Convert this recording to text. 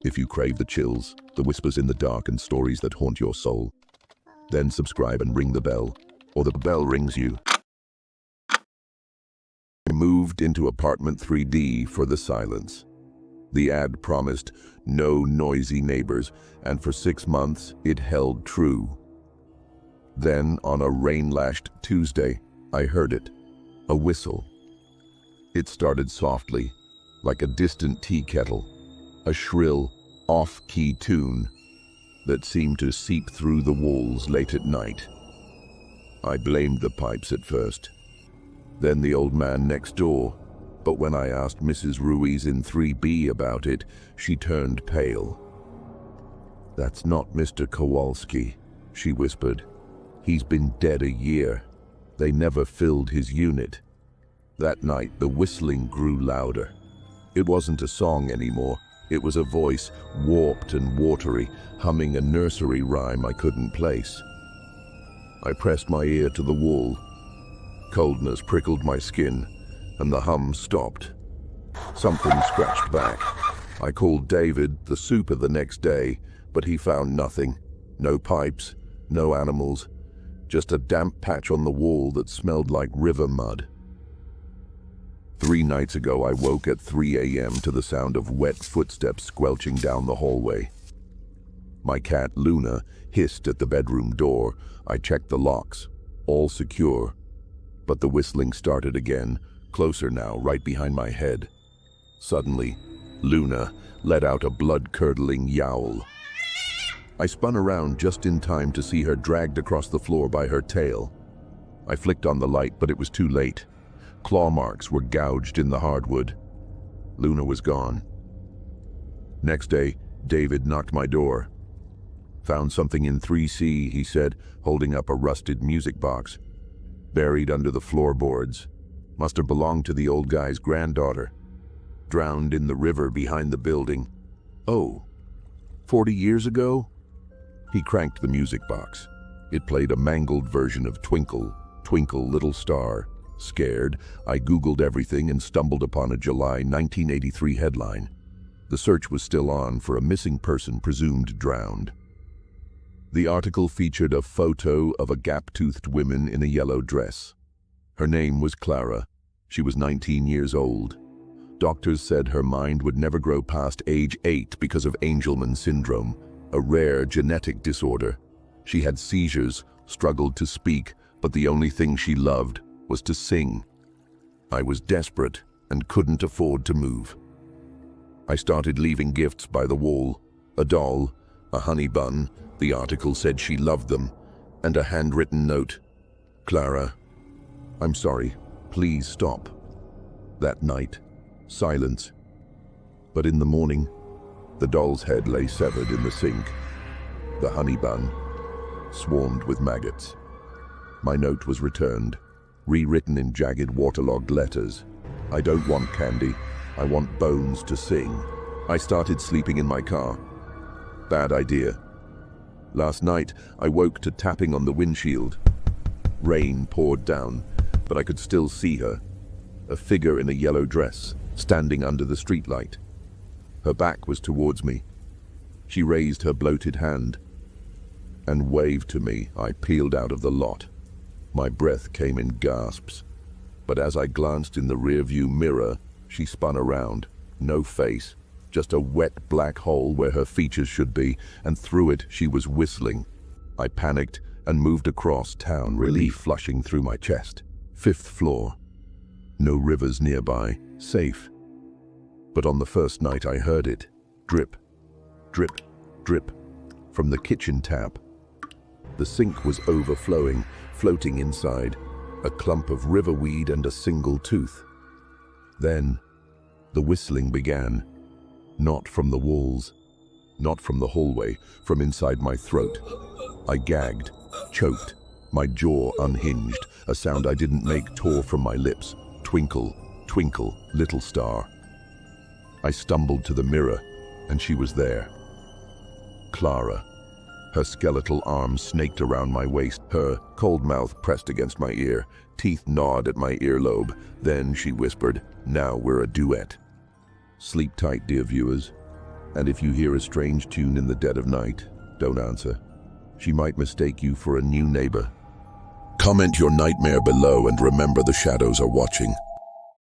If you crave the chills, the whispers in the dark, and stories that haunt your soul, then subscribe and ring the bell, or the bell rings you. I moved into apartment 3D for the silence. The ad promised no noisy neighbors, and for 6 months it held true. Then, on a rain-lashed Tuesday, I heard it, a whistle. It started softly, like a distant tea kettle, a shrill, off-key tune that seemed to seep through the walls late at night. I blamed the pipes at first, then the old man next door, but when I asked Mrs. Ruiz in 3B about it, she turned pale. "That's not Mr. Kowalski," she whispered. "He's been dead a year. They never filled his unit." That night, the whistling grew louder. It wasn't a song anymore. It was a voice, warped and watery, humming a nursery rhyme I couldn't place. I pressed my ear to the wall. Coldness prickled my skin, and the hum stopped. Something scratched back. I called David, the super, the next day, but he found nothing. No pipes, no animals, just a damp patch on the wall that smelled like river mud. 3 nights ago, I woke at 3 a.m. to the sound of wet footsteps squelching down the hallway. My cat, Luna, hissed at the bedroom door. I checked the locks, all secure. But the whistling started again, closer now, right behind my head. Suddenly, Luna let out a blood-curdling yowl. I spun around just in time to see her dragged across the floor by her tail. I flicked on the light, but it was too late. Claw marks were gouged in the hardwood. Luna was gone. Next day, David knocked my door. "Found something in 3C, he said, holding up a rusted music box. "Buried under the floorboards. Must have belonged to the old guy's granddaughter. Drowned in the river behind the building." "Oh, 40 years ago?" He cranked the music box. It played a mangled version of Twinkle, Twinkle, Little Star. Scared, I Googled everything and stumbled upon a July 1983 headline. The search was still on for a missing person presumed drowned. The article featured a photo of a gap-toothed woman in a yellow dress. Her name was Clara. She was 19 years old. Doctors said her mind would never grow past age 8 because of Angelman syndrome, a rare genetic disorder. She had seizures, struggled to speak, but the only thing she loved was to sing. I was desperate and couldn't afford to move. I started leaving gifts by the wall, a doll, a honey bun, the article said she loved them, and a handwritten note. "Clara, I'm sorry, please stop." That night, silence. But in the morning, the doll's head lay severed in the sink. The honey bun swarmed with maggots. My note was returned, rewritten in jagged, waterlogged letters. "I don't want candy. I want bones to sing." I started sleeping in my car. Bad idea. Last night, I woke to tapping on the windshield. Rain poured down, but I could still see her. A figure in a yellow dress, standing under the streetlight. Her back was towards me. She raised her bloated hand and waved to me. I peeled out of the lot. My breath came in gasps, but as I glanced in the rearview mirror, she spun around. No face, just a wet black hole where her features should be, and through it she was whistling. I panicked and moved across town, relief flushing through my chest. 5th floor. No rivers nearby, safe. But on the first night I heard it. Drip, drip, drip, from the kitchen tap. The sink was overflowing, floating inside, a clump of riverweed and a single tooth. Then, the whistling began. Not from the walls, not from the hallway, from inside my throat. I gagged, choked, my jaw unhinged. A sound I didn't make tore from my lips. Twinkle, twinkle, little star. I stumbled to the mirror, and she was there. Clara. Her skeletal arms snaked around my waist, her cold mouth pressed against my ear, teeth gnawed at my earlobe. Then she whispered, "Now we're a duet." Sleep tight, dear viewers. And if you hear a strange tune in the dead of night, don't answer. She might mistake you for a new neighbor. Comment your nightmare below and remember the shadows are watching.